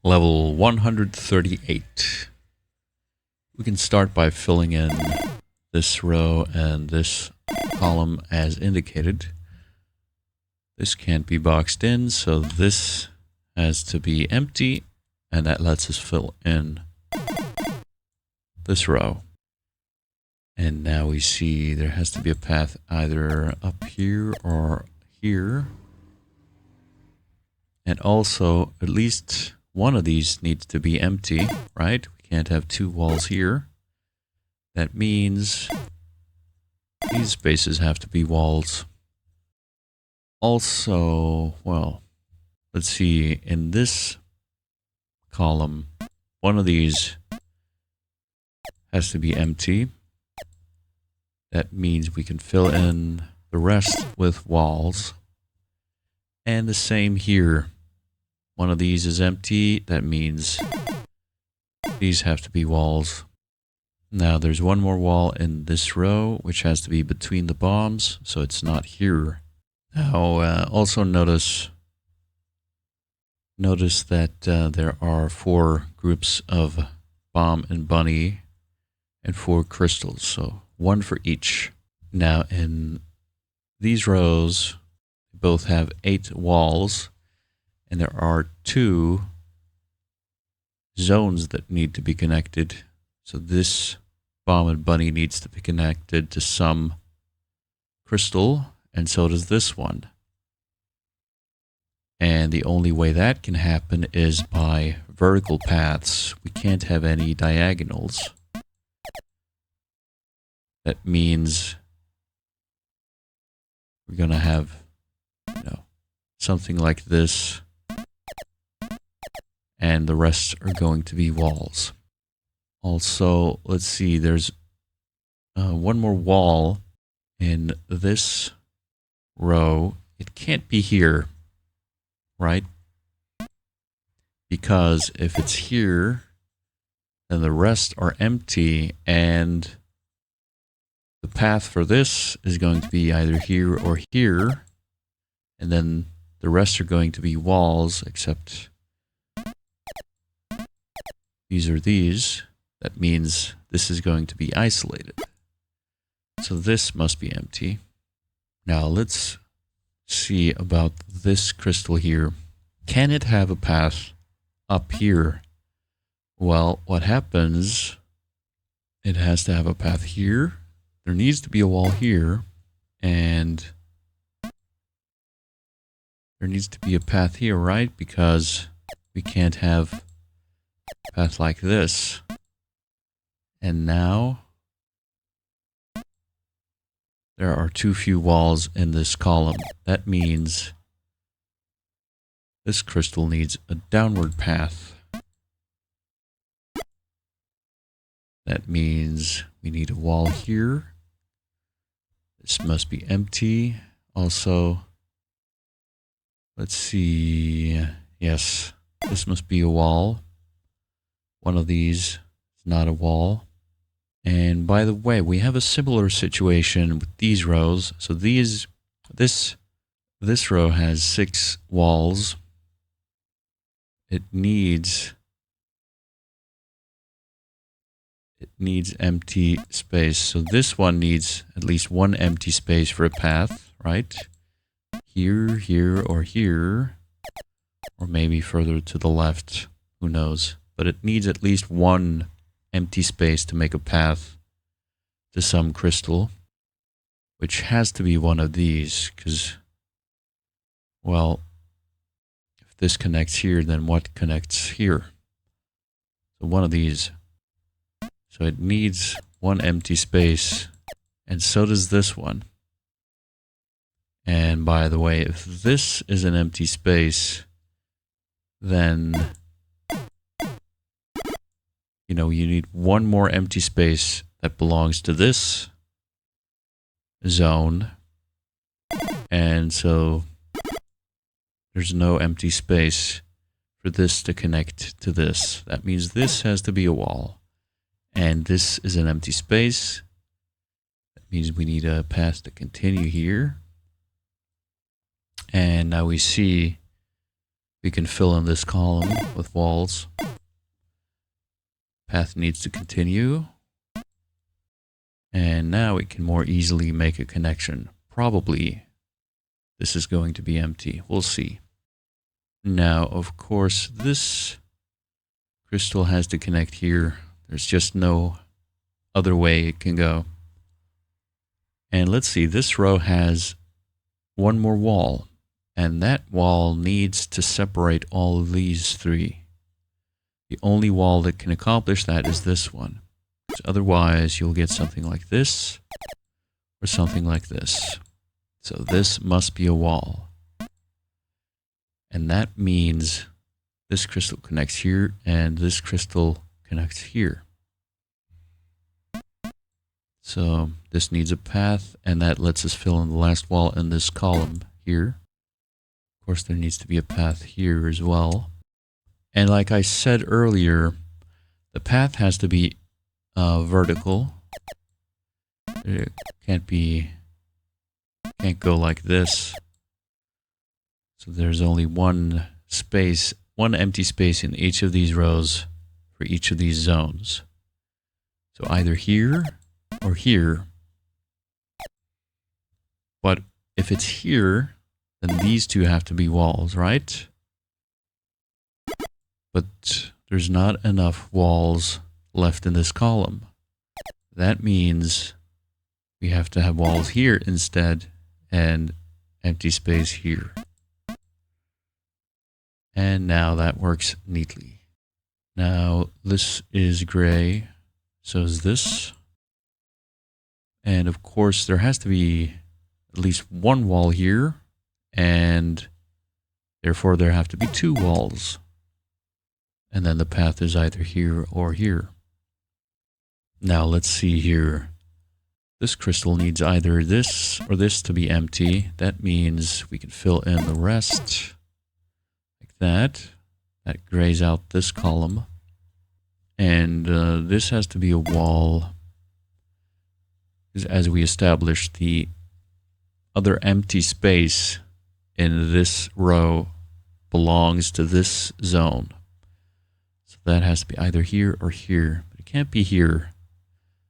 Level 138. We can start by filling in this row and this column as indicated. This can't be boxed in, so this has to be empty, and that lets us fill in this row. And now we see there has to be a path either up here or here. And also, at least one of these needs to be empty, right? We can't have two walls here. That means these spaces have to be walls. Also, well, let's see, in this column, one of these has to be empty. That means we can fill in the rest with walls. And the same here. One of these is empty. That means these have to be walls. Now there's one more wall in this row, which has to be between the bombs, so it's not here. Now also notice that there are 4 groups of bomb and bunny and 4 crystals, so 1 for each. Now in these rows, both have 8 walls, and there are 2 zones that need to be connected. So this bomb and bunny needs to be connected to some crystal, and so does this one. And the only way that can happen is by vertical paths. We can't have any diagonals. That means we're going to have, something like this, and the rest are going to be walls. Also, let's see, there's one more wall in this row. It can't be here, right? Because if it's here, then the rest are empty, and the path for this is going to be either here or here, and then the rest are going to be walls, except these are these. That means this is going to be isolated. So this must be empty. Now let's see about this crystal here. Can it have a path up here? Well, what happens, it has to have a path here. There needs to be a wall here, and there needs to be a path here, right? Because we can't have a path like this. And now there are too few walls in this column. That means this crystal needs a downward path. That means we need a wall here. This must be empty. Also, let's see. Yes, this must be a wall. One of these is not a wall. And by the way, we have a similar situation with these rows. So this row has 6 walls. It needs empty space. So this one needs at least 1 empty space for a path, right? Here, here, or here, or maybe further to the left. Who knows? But it needs at least 1 empty space to make a path to some crystal, which has to be one of these, because, well, if this connects here, then what connects here? So one of these. So it needs 1 empty space, and so does this one. And by the way, if this is an empty space, then you need 1 more empty space that belongs to this zone. And so there's no empty space for this to connect to this. That means this has to be a wall. And this is an empty space. That means we need a path to continue here. And now we see We can fill in this column with walls. Path needs to continue. And now we can more easily make a connection. Probably this is going to be empty. We'll see. Now, of course, this crystal has to connect here. There's just no other way it can go. And let's see, this row has one more wall. And that wall needs to separate all of these three. The only wall that can accomplish that is this one. Otherwise, you'll get something like this or something like this. So this must be a wall. And that means this crystal connects here and this crystal connects here. So this needs a path, and that lets us fill in the last wall in this column here. Of course, there needs to be a path here as well. And like I said earlier, the path has to be vertical. It can't go like this. So there's only one space, one empty space in each of these rows for each of these zones. So either here or here. But if it's here, then these two have to be walls, right? But there's not enough walls left in this column. That means we have to have walls here instead and empty space here. And now that works neatly. Now this is gray, so is this. And of course there has to be at least one wall here, and therefore there have to be two walls. And then the path is either here or here. Now let's see here. This crystal needs either this or this to be empty. That means we can fill in the rest like that. That grays out this column. And this has to be a wall, because as we established, the other empty space in this row belongs to this zone. So that has to be either here or here. But it can't be here,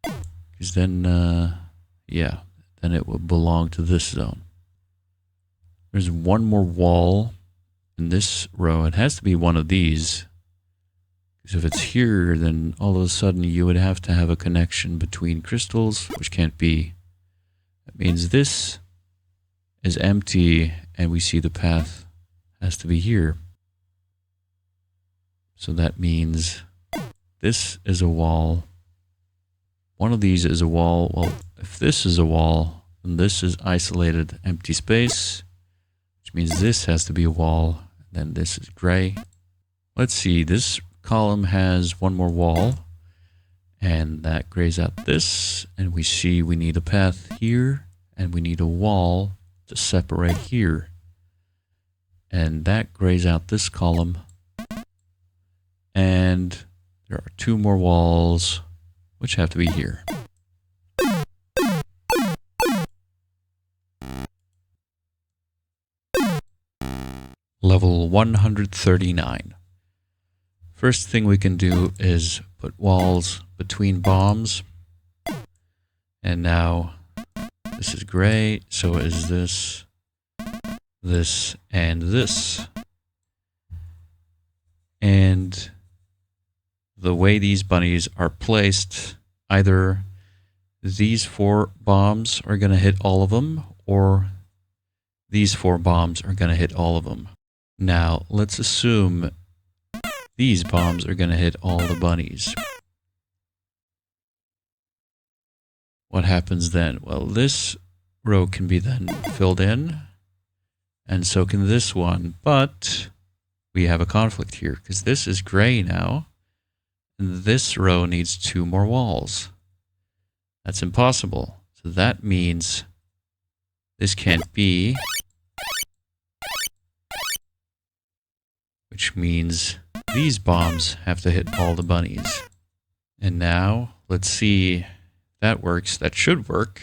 because then, then it would belong to this zone. There's one more wall in this row. It has to be one of these, because if it's here, then all of a sudden you would have to have a connection between crystals, which can't be. That means this is empty, and we see the path has to be here. So that means this is a wall. One of these is a wall. Well, if this is a wall, then this is isolated empty space, which means this has to be a wall. Then this is gray. Let's see, this column has one more wall, and that grays out this, and we see we need a path here, and we need a wall to separate here. And that grays out this column, and there are two more walls which have to be here. Level 139. First thing we can do is put walls between bombs. And now this is gray, so is this, this, and this. And the way these bunnies are placed, either these four bombs are going to hit all of them, or these four bombs are going to hit all of them. Now, let's assume these bombs are going to hit all the bunnies. What happens then? Well, this row can be then filled in, and so can this one, but we have a conflict here, because this is gray now, and this row needs two more walls. That's impossible. So that means this can't be, which means these bombs have to hit all the bunnies. And now, let's see if that works. That should work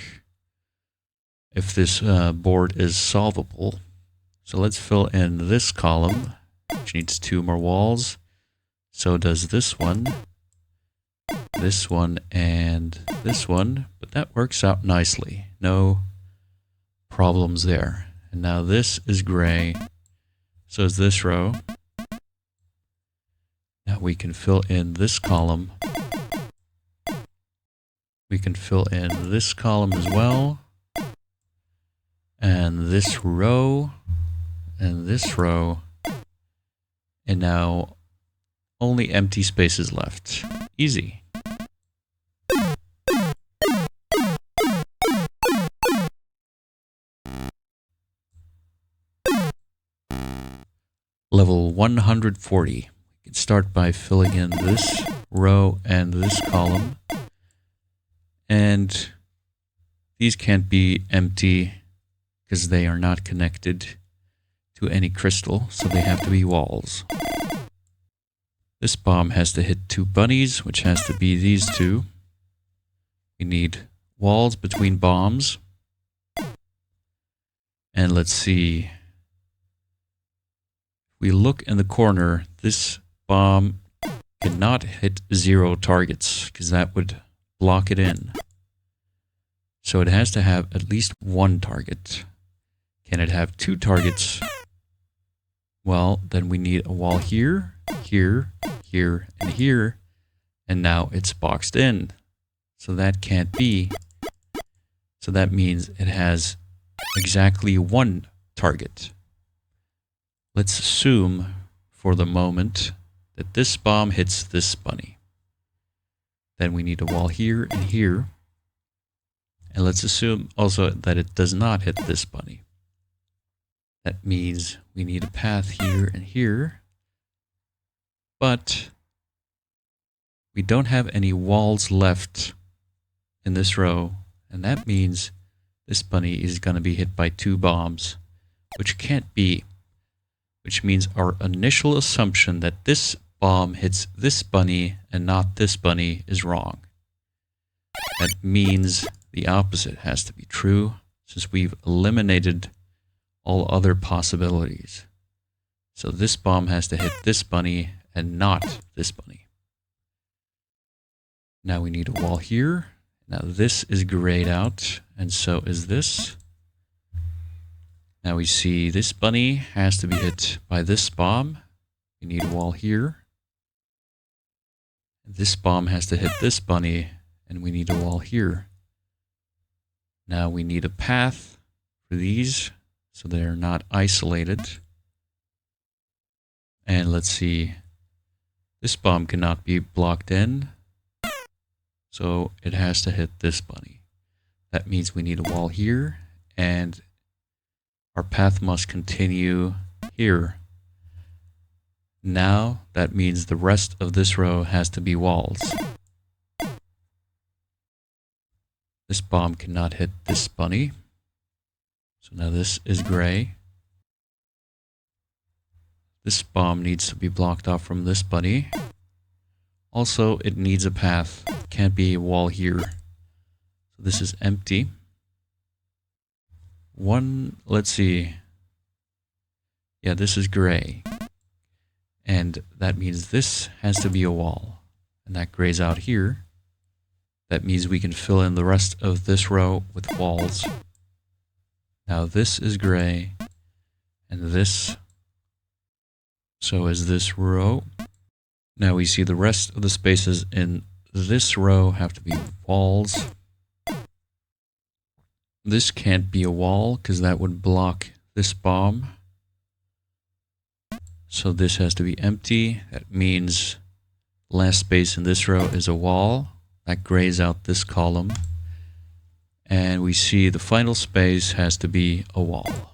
if this board is solvable. So let's fill in this column which needs 2 more walls. So does this one, and this one. But that works out nicely. No problems there. And now this is gray. So is this row. Now we can fill in this column. We can fill in this column as well. And this row. And this row. And now only empty spaces left. Easy. Level 140. We can start by filling in this row and this column. And these can't be empty because they are not connected to any crystal, so they have to be walls. This bomb has to hit 2 bunnies, which has to be these 2. We need walls between bombs. And let's see. If we look in the corner, this bomb cannot hit 0 targets because that would block it in. So it has to have at least 1 target. Can it have 2 targets? Well, then we need a wall here, here, here, and here. And now it's boxed in. So that can't be. So that means it has exactly 1 target. Let's assume for the moment that this bomb hits this bunny. Then we need a wall here and here. And let's assume also that it does not hit this bunny. That means we need a path here and here. But we don't have any walls left in this row. And that means this bunny is going to be hit by 2 bombs, which can't be. Which means our initial assumption that this bomb hits this bunny and not this bunny is wrong. That means the opposite has to be true, since we've eliminated all other possibilities. So this bomb has to hit this bunny and not this bunny. Now we need a wall here. Now this is grayed out, and so is this. Now we see this bunny has to be hit by this bomb. We need a wall here. This bomb has to hit this bunny, and we need a wall here. Now we need a path for these, so they're not isolated. And let's see, this bomb cannot be blocked in, so it has to hit this bunny. That means we need a wall here, and our path must continue here. Now that means the rest of this row has to be walls. This bomb cannot hit this bunny. So now this is gray. This bomb needs to be blocked off from this bunny. Also, it needs a path. It can't be a wall here. So this is empty. Let's see. Yeah, this is gray. And that means this has to be a wall. And that grays out here. That means we can fill in the rest of this row with walls. Now this is gray. And this. So is this row. Now we see the rest of the spaces in this row have to be walls. This can't be a wall because that would block this bomb. So this has to be empty. That means last space in this row is a wall. That grays out this column. And we see the final space has to be a wall.